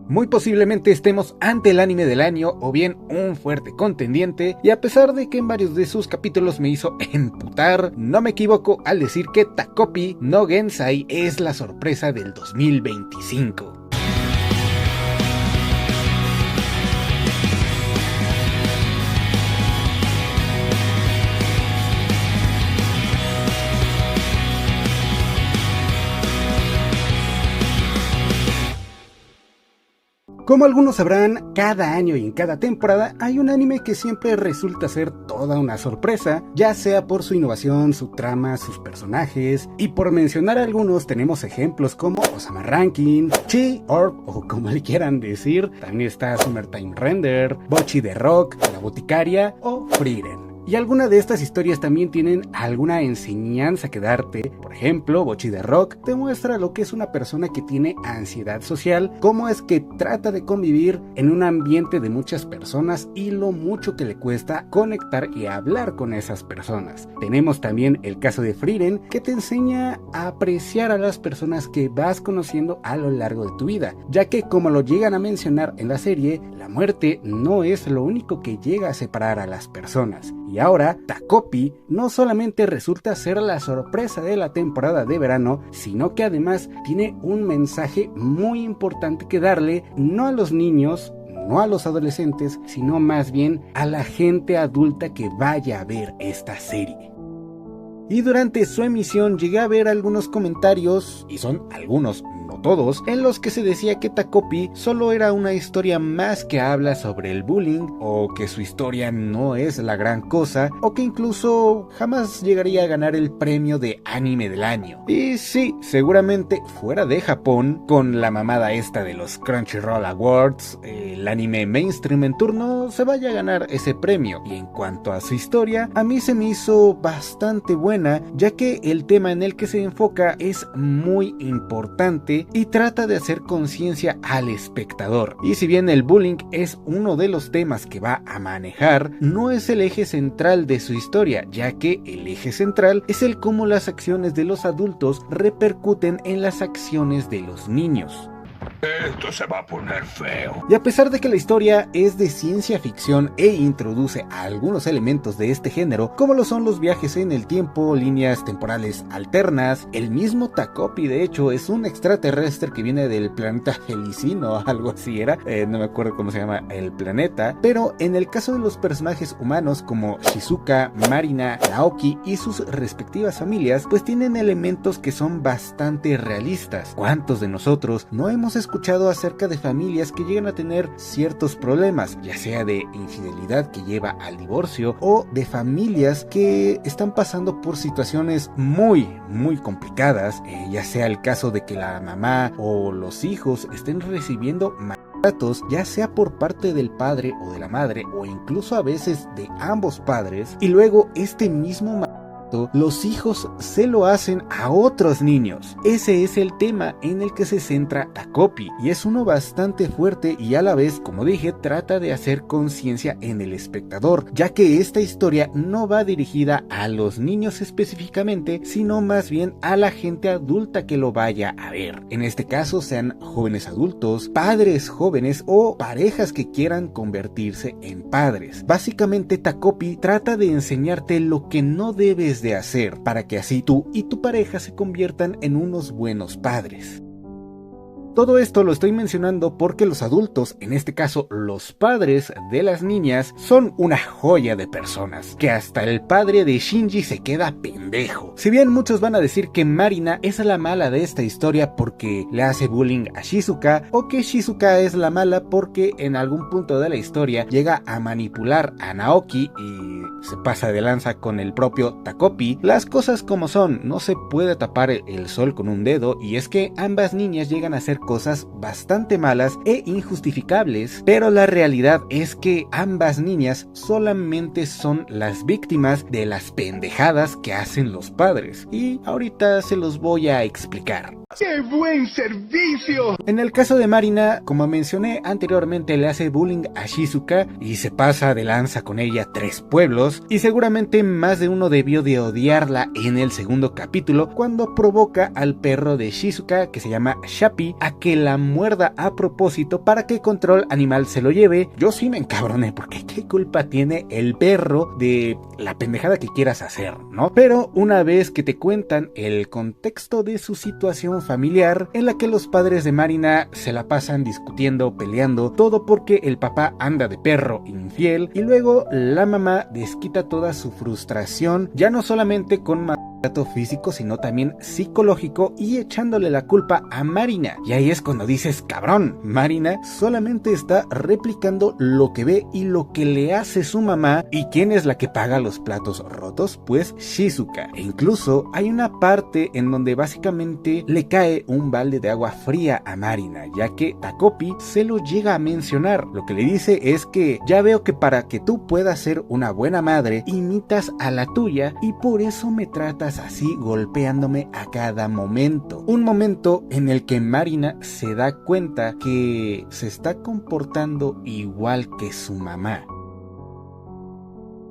Muy posiblemente estemos ante el anime del año o bien un fuerte contendiente, y a pesar de que en varios de sus capítulos me hizo emputar, no me equivoco al decir que Takopi no Gensai es la sorpresa del 2025. Como algunos sabrán, cada año y en cada temporada hay un anime que siempre resulta ser toda una sorpresa, ya sea por su innovación, su trama, sus personajes, y por mencionar algunos tenemos ejemplos como Osama Ranking, Chi, Orb o como le quieran decir, también está Summertime Render, Bocchi the Rock, La Boticaria o Frieren. Y algunas de estas historias también tienen alguna enseñanza que darte. Por ejemplo, Bocchi the Rock te muestra lo que es una persona que tiene ansiedad social, cómo es que trata de convivir en un ambiente de muchas personas y lo mucho que le cuesta conectar y hablar con esas personas. Tenemos también el caso de Frieren, que te enseña a apreciar a las personas que vas conociendo a lo largo de tu vida, ya que como lo llegan a mencionar en la serie, la muerte no es lo único que llega a separar a las personas. Y ahora, Takopi no solamente resulta ser la sorpresa de la temporada de verano, sino que además tiene un mensaje muy importante que darle, no a los niños, no a los adolescentes, sino más bien a la gente adulta que vaya a ver esta serie. Y durante su emisión llegué a ver algunos comentarios, y son algunos, no todos, en los que se decía que Takopi solo era una historia más que habla sobre el bullying, o que su historia no es la gran cosa, o que incluso jamás llegaría a ganar el premio de anime del año. Y sí, seguramente fuera de Japón, con la mamada esta de los Crunchyroll Awards, el anime mainstream en turno se vaya a ganar ese premio. Y en cuanto a su historia, a mí se me hizo bastante buena, ya que el tema en el que se enfoca es muy importante y trata de hacer conciencia al espectador. Y si bien el bullying es uno de los temas que va a manejar, no es el eje central de su historia, ya que el eje central es el cómo las acciones de los adultos repercuten en las acciones de los niños. Esto se va a poner feo. Y a pesar de que la historia es de ciencia ficción e introduce algunos elementos de este género, como lo son los viajes en el tiempo, líneas temporales alternas, el mismo Takopi de hecho es un extraterrestre que viene del planeta Felicino, algo así era, no me acuerdo cómo se llama el planeta, pero en el caso de los personajes humanos como Shizuka, Marina, Naoki y sus respectivas familias, pues tienen elementos que son bastante realistas. ¿Cuántos de nosotros no hemos escuchado acerca de familias que llegan a tener ciertos problemas, ya sea de infidelidad que lleva al divorcio o de familias que están pasando por situaciones muy complicadas, ya sea el caso de que la mamá o los hijos estén recibiendo maltratos, ya sea por parte del padre o de la madre o incluso a veces de ambos padres, y luego este mismo los hijos se lo hacen a otros niños. Ese es el tema en el que se centra Takopi, y es uno bastante fuerte y a la vez, como dije, trata de hacer conciencia en el espectador, ya que esta historia no va dirigida a los niños específicamente, sino más bien a la gente adulta que lo vaya a ver. En este caso sean jóvenes adultos, padres jóvenes o parejas que quieran convertirse en padres. Básicamente Takopi trata de enseñarte lo que no debes de hacer para que así tú y tu pareja se conviertan en unos buenos padres. Todo esto lo estoy mencionando porque los adultos, en este caso los padres de las niñas, son una joya de personas, que hasta el padre de Shinji se queda pendejo. Si bien muchos van a decir que Marina es la mala de esta historia porque le hace bullying a Shizuka, o que Shizuka es la mala porque en algún punto de la historia llega a manipular a Naoki y se pasa de lanza con el propio Takopi, las cosas como son, no se puede tapar el sol con un dedo, y es que ambas niñas llegan a ser cosas bastante malas e injustificables, pero la realidad es que ambas niñas solamente son las víctimas de las pendejadas que hacen los padres, y ahorita se los voy a explicar. ¡Qué buen servicio! En el caso de Marina, como mencioné anteriormente, le hace bullying a Shizuka y se pasa de lanza con ella 3 pueblos, y seguramente más de uno debió de odiarla en el segundo capítulo cuando provoca al perro de Shizuka, que se llama Shappy, a a que la muerda a propósito para que Control Animal se lo lleve. Yo sí me encabroné, porque qué culpa tiene el perro de la pendejada que quieras hacer, ¿no? Pero una vez que te cuentan el contexto de su situación familiar, en la que los padres de Marina se la pasan discutiendo, peleando, todo porque el papá anda de perro infiel, y luego la mamá desquita toda su frustración, ya no solamente con maltrato físico, sino también psicológico, y echándole la culpa a Marina. Y ahí es cuando dices, cabrón, Marina solamente está replicando lo que ve y lo que le hace su mamá. ¿Y quién es la que paga los platos rotos? Pues Shizuka. E incluso hay una parte en donde básicamente le cae un balde de agua fría a Marina, ya que Takopi se lo llega a mencionar. Lo que le dice es que ya veo que para que tú puedas ser una buena madre, imitas a la tuya, y por eso me tratas así, golpeándome a cada momento. Un momento en el que Marina se da cuenta que se está comportando igual que su mamá.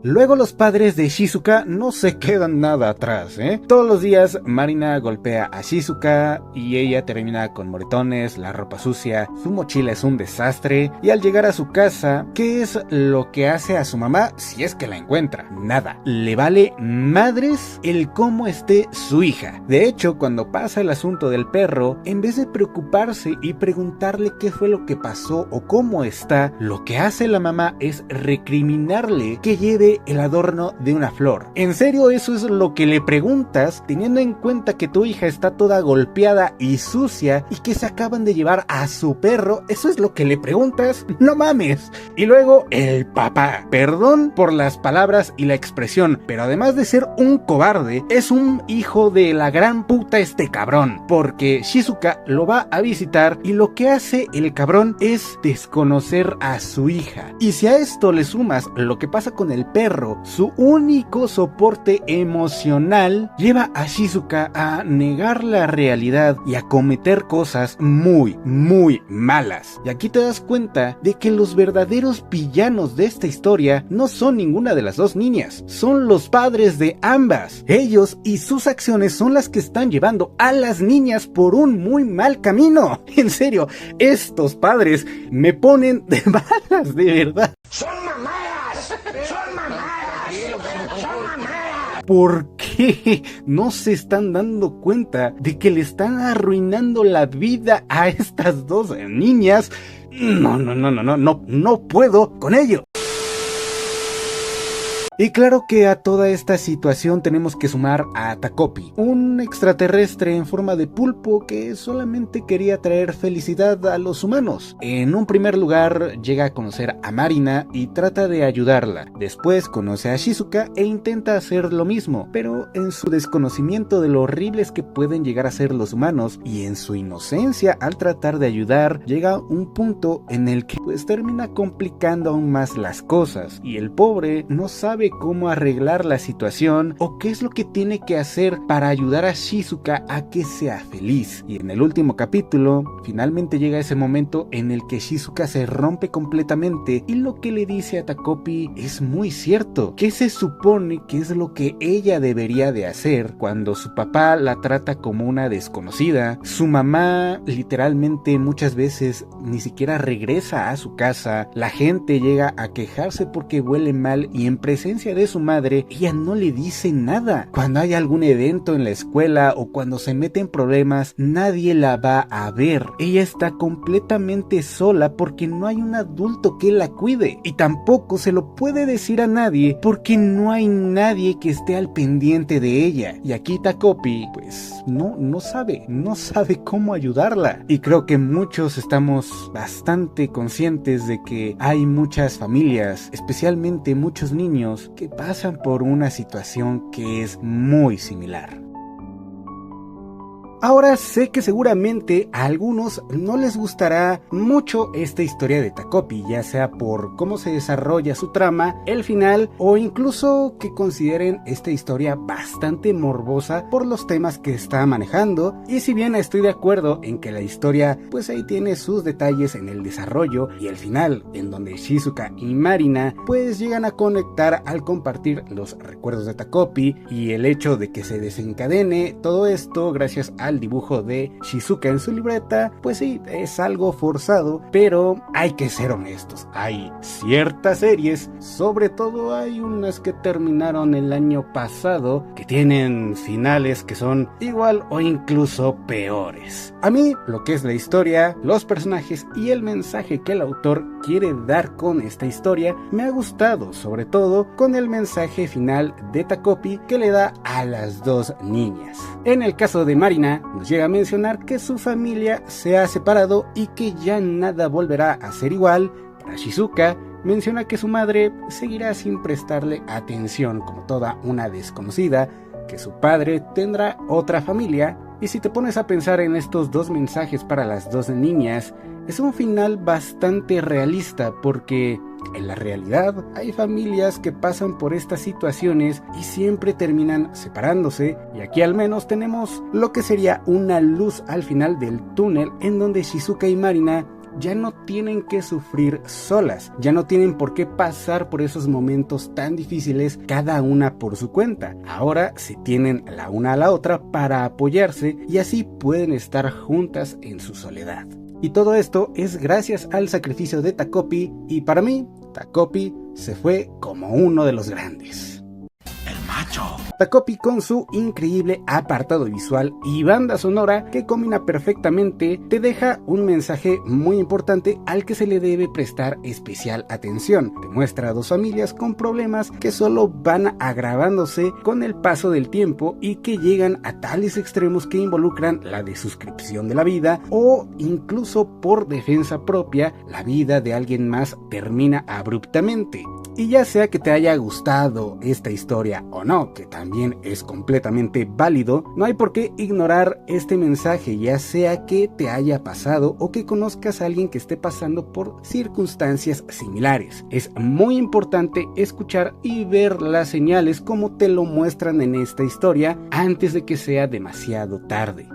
Luego los padres de Shizuka no se quedan nada atrás, Todos los días Marina golpea a Shizuka y ella termina con moretones, la ropa sucia, su mochila es un desastre, y al llegar a su casa, ¿qué es lo que hace a su mamá si es que la encuentra? Nada. Le vale madres el cómo esté su hija. De hecho, cuando pasa el asunto del perro, en vez de preocuparse y preguntarle qué fue lo que pasó o cómo está, lo que hace la mamá es recriminarle que lleve el adorno de una flor. ¿En serio eso es lo que le preguntas, teniendo en cuenta que tu hija está toda golpeada y sucia y que se acaban de llevar a su perro? ¿Eso es lo que le preguntas? ¡No mames! Y luego el papá. Perdón por las palabras y la expresión, pero además de ser un cobarde, es un hijo de la gran puta este cabrón, porque Shizuka lo va a visitar y lo que hace el cabrón es desconocer a su hija. Y si a esto le sumas lo que pasa con el perro, su único soporte emocional, lleva a Shizuka a negar la realidad y a cometer cosas muy, muy malas. Y aquí te das cuenta de que los verdaderos villanos de esta historia no son ninguna de las dos niñas, son los padres de ambas. Ellos y sus acciones son las que están llevando a las niñas por un muy mal camino. En serio, estos padres me ponen de malas, de verdad. ¡Son mamadas! ¡Son mamadas! ¡Son mamadas! ¿Por qué no se están dando cuenta de que le están arruinando la vida a estas dos niñas? No puedo con ello. Y claro que a toda esta situación tenemos que sumar a Takopi, un extraterrestre en forma de pulpo que solamente quería traer felicidad a los humanos. En un primer lugar llega a conocer a Marina y trata de ayudarla. Después conoce a Shizuka e intenta hacer lo mismo, pero en su desconocimiento de lo horribles que pueden llegar a ser los humanos y en su inocencia al tratar de ayudar, llega un punto en el que pues termina complicando aún más las cosas y el pobre no sabe cómo arreglar la situación o qué es lo que tiene que hacer para ayudar a Shizuka a que sea feliz. Y en el último capítulo finalmente llega ese momento en el que Shizuka se rompe completamente y lo que le dice a Takopi es muy cierto. ¿Qué se supone que es lo que ella debería de hacer cuando su papá la trata como una desconocida? Su mamá literalmente muchas veces ni siquiera regresa a su casa, la gente llega a quejarse porque huele mal y en presencia de su madre ella no le dice nada. Cuando hay algún evento en la escuela o cuando se mete en problemas, nadie la va a ver. Ella está completamente sola porque no hay un adulto que la cuide y tampoco se lo puede decir a nadie porque no hay nadie que esté al pendiente de ella. Y aquí Takopi pues no sabe cómo ayudarla. Y creo que muchos estamos bastante conscientes de que hay muchas familias, especialmente muchos niños, que pasan por una situación que es muy similar. Ahora sé que seguramente a algunos no les gustará mucho esta historia de Takopi, ya sea por cómo se desarrolla su trama, el final o incluso que consideren esta historia bastante morbosa por los temas que está manejando. Y si bien estoy de acuerdo en que la historia pues ahí tiene sus detalles en el desarrollo y el final, en donde Shizuka y Marina pues llegan a conectar al compartir los recuerdos de Takopi y el hecho de que se desencadene todo esto gracias a al dibujo de Shizuka en su libreta, pues sí, es algo forzado, pero hay que ser honestos, hay ciertas series, sobre todo hay unas que terminaron el año pasado, que tienen finales que son igual o incluso peores. A mí, lo que es la historia, los personajes y el mensaje que el autor quiere dar con esta historia, me ha gustado, sobre todo con el mensaje final de Takopi que le da a las dos niñas. En el caso de Marina, nos llega a mencionar que su familia se ha separado y que ya nada volverá a ser igual. Para Shizuka, menciona que su madre seguirá sin prestarle atención como toda una desconocida, que su padre tendrá otra familia, y si te pones a pensar en estos dos mensajes para las dos niñas, es un final bastante realista porque en la realidad hay familias que pasan por estas situaciones y siempre terminan separándose, y aquí al menos tenemos lo que sería una luz al final del túnel en donde Shizuka y Marina ya no tienen que sufrir solas, ya no tienen por qué pasar por esos momentos tan difíciles cada una por su cuenta. Ahora se tienen la una a la otra para apoyarse y así pueden estar juntas en su soledad. Y todo esto es gracias al sacrificio de Takopi, y para mí, Takopi se fue como uno de los grandes. Takopi, con su increíble apartado visual y banda sonora que combina perfectamente, te deja un mensaje muy importante al que se le debe prestar especial atención. Te muestra a dos familias con problemas que solo van agravándose con el paso del tiempo y que llegan a tales extremos que involucran la desuscripción de la vida, o incluso por defensa propia, la vida de alguien más termina abruptamente. Y ya sea que te haya gustado esta historia o no, que también es completamente válido, no hay por qué ignorar este mensaje, ya sea que te haya pasado o que conozcas a alguien que esté pasando por circunstancias similares. Es muy importante escuchar y ver las señales como te lo muestran en esta historia antes de que sea demasiado tarde.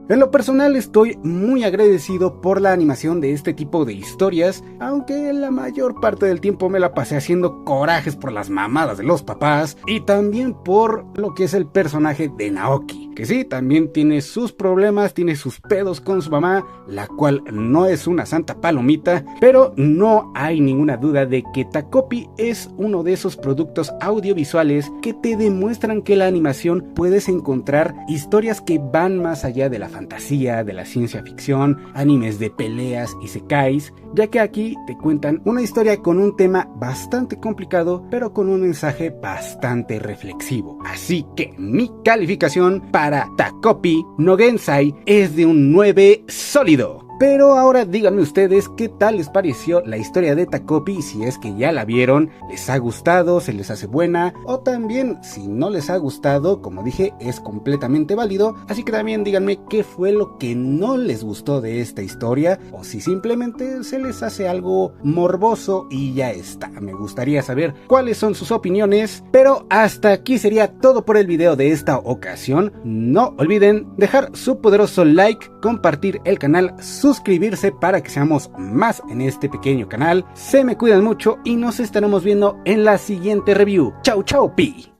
En lo personal estoy muy agradecido por la animación de este tipo de historias, aunque la mayor parte del tiempo me la pasé haciendo corajes por las mamadas de los papás, y también por lo que es el personaje de Naoki, que sí, también tiene sus problemas, tiene sus pedos con su mamá, la cual no es una santa palomita, pero no hay ninguna duda de que Takopi es uno de esos productos audiovisuales que te demuestran que la animación puedes encontrar historias que van más allá de la fantasía, de la ciencia ficción, animes de peleas y sekais, ya que aquí te cuentan una historia con un tema bastante complicado, pero con un mensaje bastante reflexivo. Así que mi calificación para Takopi no Gensai es de un 9 sólido. Pero ahora díganme ustedes qué tal les pareció la historia de Takopi, si es que ya la vieron, les ha gustado, se les hace buena, o también si no les ha gustado, como dije, es completamente válido, así que también díganme qué fue lo que no les gustó de esta historia, o si simplemente se les hace algo morboso y ya está. Me gustaría saber cuáles son sus opiniones, pero hasta aquí sería todo por el video de esta ocasión. No olviden dejar su poderoso like, compartir el canal, suscribirse para que seamos más en este pequeño canal. Se me cuidan mucho y nos estaremos viendo en la siguiente review. Chau, chau, pi.